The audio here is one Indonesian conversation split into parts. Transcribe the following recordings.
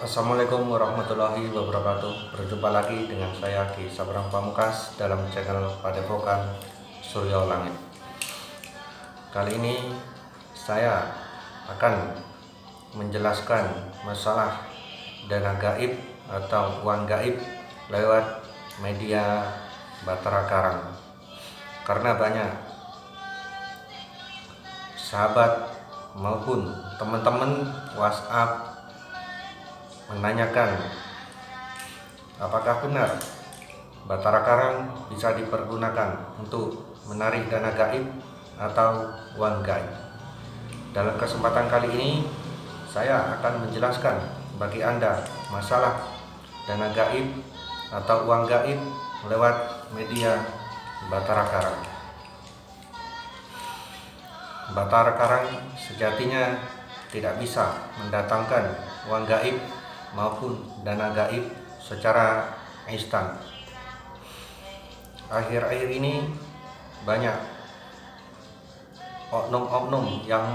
Assalamualaikum warahmatullahi wabarakatuh. Berjumpa lagi dengan saya Ki Sabrang Pamungkas dalam channel Padepokan Suryo Langit. Kali ini saya akan menjelaskan masalah dana gaib atau uang gaib lewat media Batara Karang. Karena banyak sahabat maupun teman-teman WhatsApp menanyakan apakah benar Batara Karang bisa dipergunakan untuk menarik dana gaib atau uang gaib. Dalam kesempatan kali ini saya akan menjelaskan bagi Anda masalah dana gaib atau uang gaib lewat media Batara Karang. Batara Karang sejatinya tidak bisa mendatangkan uang gaib maupun dana gaib secara instan. Akhir-akhir ini banyak oknum-oknum yang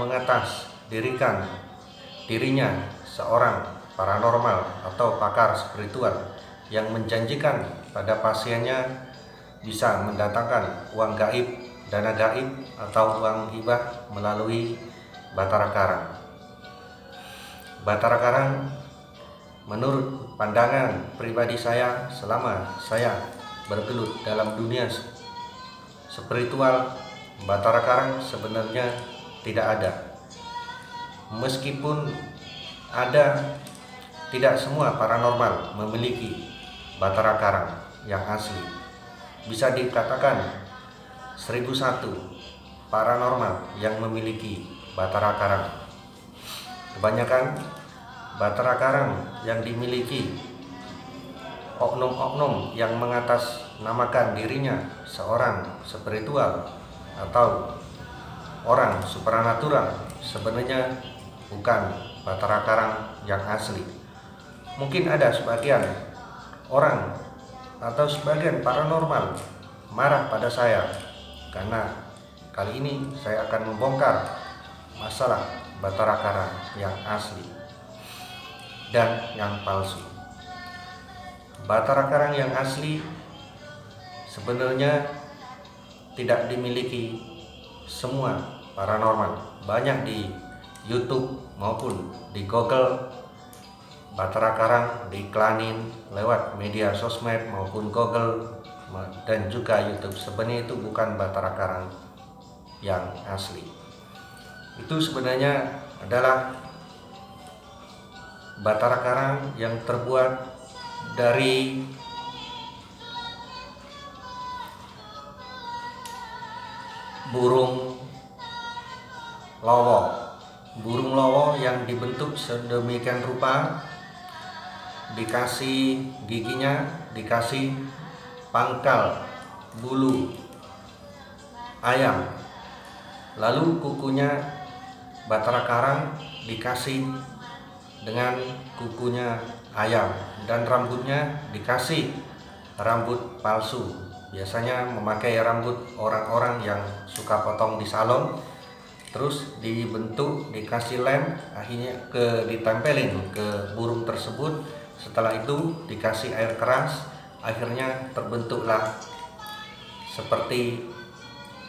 dirinya seorang paranormal atau pakar spiritual yang menjanjikan pada pasiennya bisa mendatangkan uang gaib, dana gaib atau uang hibah melalui Batara Karang. Batara Karang menurut pandangan pribadi saya selama saya bergelut dalam dunia spiritual, Batara Karang sebenarnya tidak ada. Meskipun ada, tidak semua paranormal memiliki Batara Karang yang asli. Bisa dikatakan 1001 paranormal yang memiliki Batara Karang. Kebanyakan Batara Karang yang dimiliki oknum-oknum yang mengatasnamakan dirinya seorang spiritual atau orang supranatural sebenarnya bukan Batara Karang yang asli. Mungkin ada sebagian orang atau sebagian paranormal marah pada saya karena kali ini saya akan membongkar masalah Batara Karang yang asli dan yang palsu. Batara Karang yang asli sebenarnya tidak dimiliki semua paranormal. Banyak di YouTube maupun di Google Batara Karang diiklanin lewat media sosmed maupun Google dan juga YouTube. Sebenarnya itu bukan Batara Karang yang asli. Itu sebenarnya adalah Batara Karang yang terbuat dari burung lowo. Burung lowo yang dibentuk sedemikian rupa, dikasih giginya, dikasih pangkal bulu ayam, lalu kukunya Batara Karang dikasih dengan kukunya ayam, dan rambutnya dikasih rambut palsu. Biasanya memakai rambut orang-orang yang suka potong di salon, terus dibentuk, dikasih lem, akhirnya ditempelin ke burung tersebut. Setelah itu dikasih air keras, akhirnya terbentuklah seperti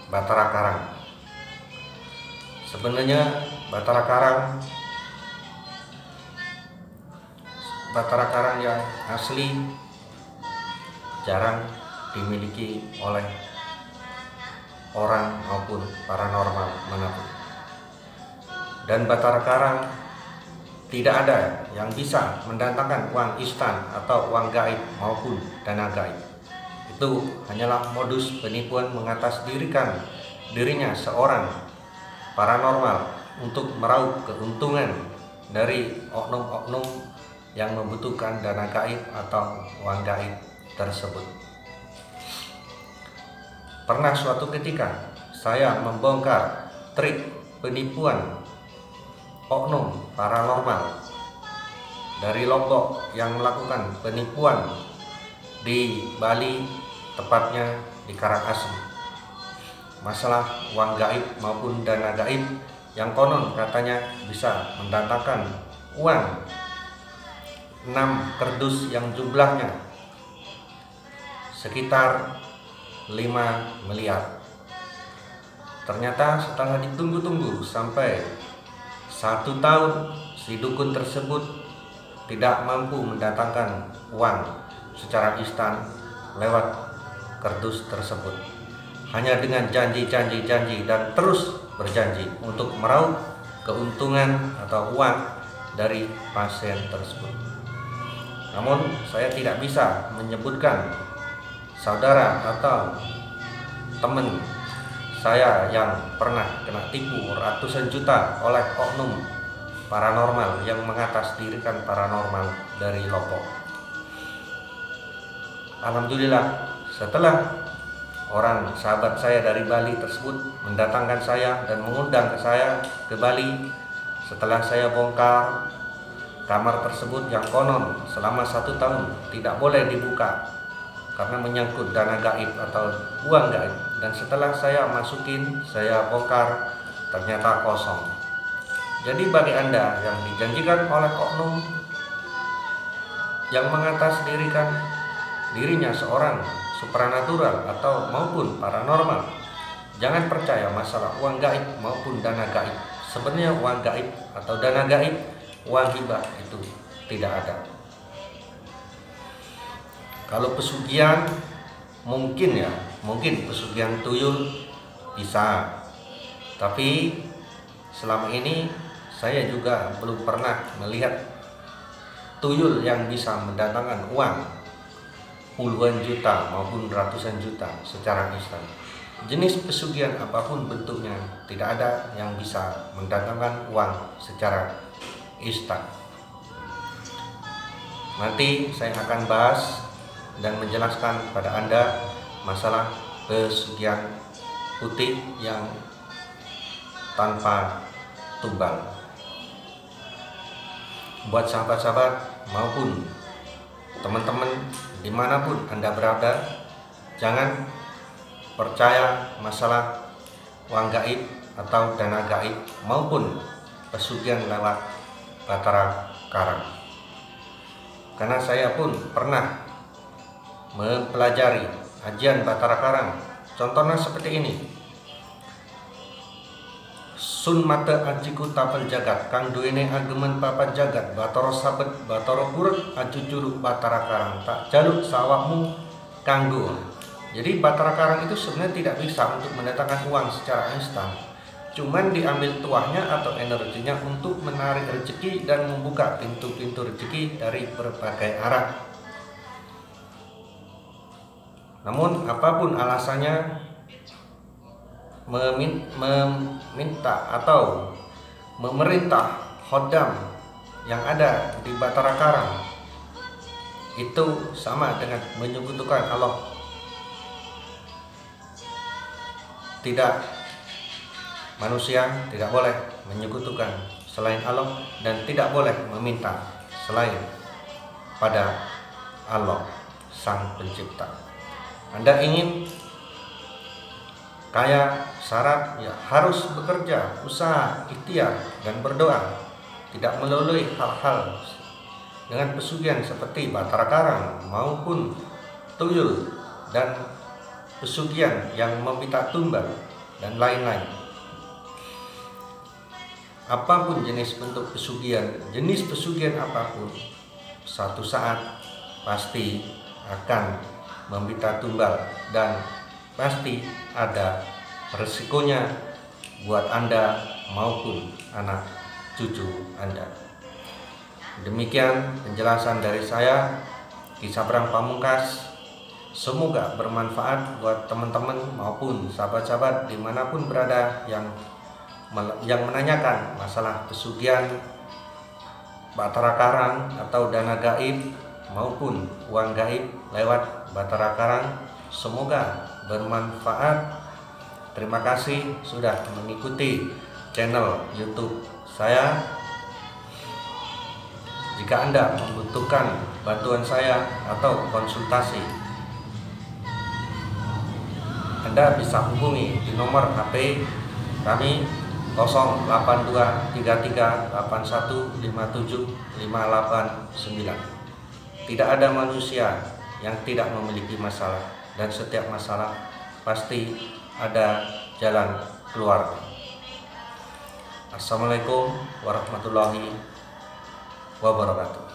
Batara Karang. Sebenarnya Batara Karang yang asli jarang dimiliki oleh orang maupun paranormal manapun. Dan Batara Karang tidak ada yang bisa mendatangkan uang instan atau uang gaib maupun dana gaib. Itu hanyalah modus penipuan mengatasnamakan dirinya seorang paranormal untuk meraup keuntungan dari oknum-oknum yang membutuhkan dana gaib atau uang gaib tersebut. Pernah suatu ketika saya membongkar trik penipuan oknum paranormal dari Lombok yang melakukan penipuan di Bali, tepatnya di Karangasem. Masalah uang gaib maupun dana gaib yang konon katanya bisa mendatangkan uang kardus yang jumlahnya sekitar 5 miliar. Ternyata setelah ditunggu-tunggu sampai 1 tahun, si dukun tersebut tidak mampu mendatangkan uang secara instan lewat kardus tersebut. Hanya dengan janji dan terus berjanji untuk meraup keuntungan atau uang dari pasien tersebut. Namun saya tidak bisa menyebutkan saudara atau teman saya yang pernah kena tipu ratusan juta oleh oknum paranormal yang mengatasnamakan paranormal dari Lombok. Alhamdulillah, setelah orang sahabat saya dari Bali tersebut mendatangkan saya dan mengundang saya ke Bali, setelah saya bongkar kamar tersebut yang konon selama 1 tahun tidak boleh dibuka karena menyangkut dana gaib atau uang gaib, dan setelah saya masukin, saya bongkar, ternyata kosong. Jadi bagi Anda yang dijanjikan oleh oknum yang mengatasnamakan dirinya seorang supranatural atau maupun paranormal, jangan percaya masalah uang gaib maupun dana gaib. Sebenarnya uang gaib atau dana gaib, uang hibah itu tidak ada. Kalau pesugihan mungkin pesugihan tuyul bisa, tapi selama ini saya juga belum pernah melihat tuyul yang bisa mendatangkan uang puluhan juta maupun ratusan juta secara instan. Jenis pesugihan apapun bentuknya, tidak ada yang bisa mendatangkan uang secara instan. Nanti saya akan bahas dan menjelaskan pada Anda masalah pesugihan putih yang tanpa tumbal. Buat sahabat-sahabat maupun teman-teman dimanapun Anda berada, jangan percaya masalah uang gaib atau dana gaib maupun pesugihan lewat Batara Karang. Karena saya pun pernah mempelajari ajian Batara Karang. Contohnya seperti ini: Sun mata ajiku tapel jagat, kang duwene agemen papat jagat, Batara sabet Batara urut aju juruk Batara Karang, tak jaluk sawakmu kanggo. Jadi Batara Karang itu sebenarnya tidak bisa untuk mendatangkan uang secara instan, cuman diambil tuahnya atau energinya untuk menarik rezeki dan membuka pintu-pintu rezeki dari berbagai arah. Namun apapun alasannya, meminta atau memerintah khodam yang ada di Batara Karang itu sama dengan menyekutukan Allah. Tidak, manusia tidak boleh menyekutukan selain Allah dan tidak boleh meminta selain pada Allah Sang Pencipta. Anda ingin kaya, syarat ya harus bekerja, usaha, ikhtiar dan berdoa, tidak melalui hal-hal dengan pesugihan seperti Batara Karang maupun tuyul dan pesugihan yang meminta tumbal dan lain-lain. Apapun jenis bentuk pesugihan, jenis pesugihan apapun, satu saat pasti akan meminta tumbal dan pasti ada resikonya buat Anda maupun anak cucu Anda. Demikian penjelasan dari saya, Ki Sabrang Pamungkas. Semoga bermanfaat buat teman-teman maupun sahabat-sahabat dimanapun berada yang menanyakan masalah pesugihan Batara Karang atau dana gaib maupun uang gaib lewat Batara Karang. Semoga bermanfaat. Terima kasih sudah mengikuti channel YouTube saya. Jika Anda membutuhkan bantuan saya atau konsultasi, Anda bisa hubungi di nomor HP kami 082338157589. Tidak ada manusia yang tidak memiliki masalah, dan setiap masalah pasti ada jalan keluar. Assalamualaikum warahmatullahi wabarakatuh.